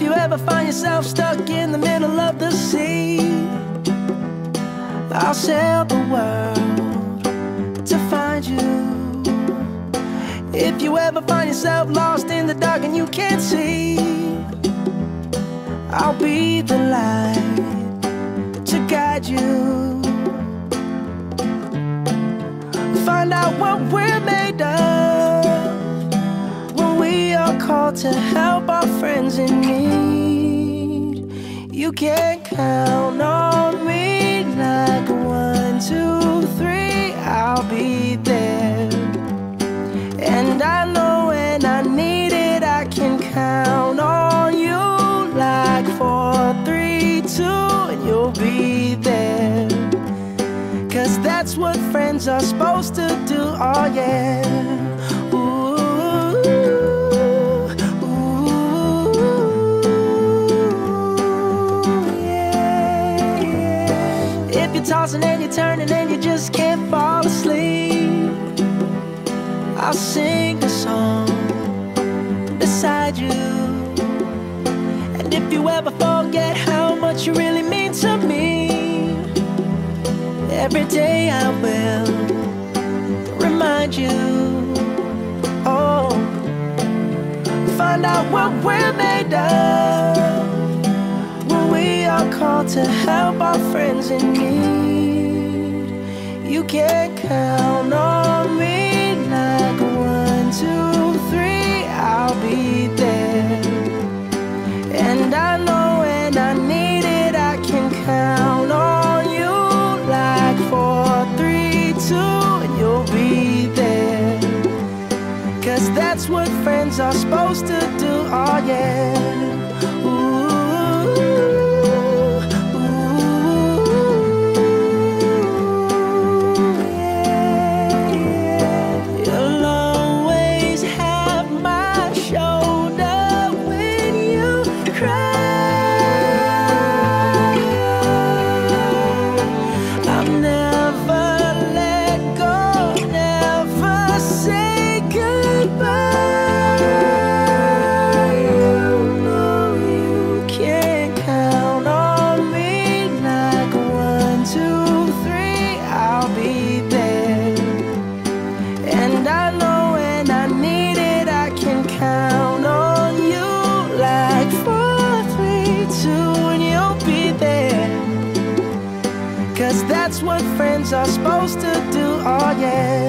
If you ever find yourself stuck in the middle of the sea, I'll sail the world to find you. If you ever find yourself lost in the dark and you can't see, I'll be the light to guide you. Find out what we're made of when we are called to help our friends in need. You can count on me like 1, 2, 3, I'll be there. And I know when I need it, I can count on you like 4, 3, 2, and you'll be there. 'Cause that's what friends are supposed to do, oh yeah. Ooh, ooh, yeah, yeah. If you're tossing and you're turning and you just can't fall asleep, I'll sing a song beside you. And if you ever forget how much you really mean to me, every day I will remind you. Oh, find out what we're made of when we are called to help our friends in need. You can count on me like 1, 2, 3, I'll be there. And I know when I need it, I can count on you like 4, 3, 2, and you'll be there. 'Cause that's what friends are supposed to do, oh yeah. Ooh, that's what friends are supposed to do, oh yeah.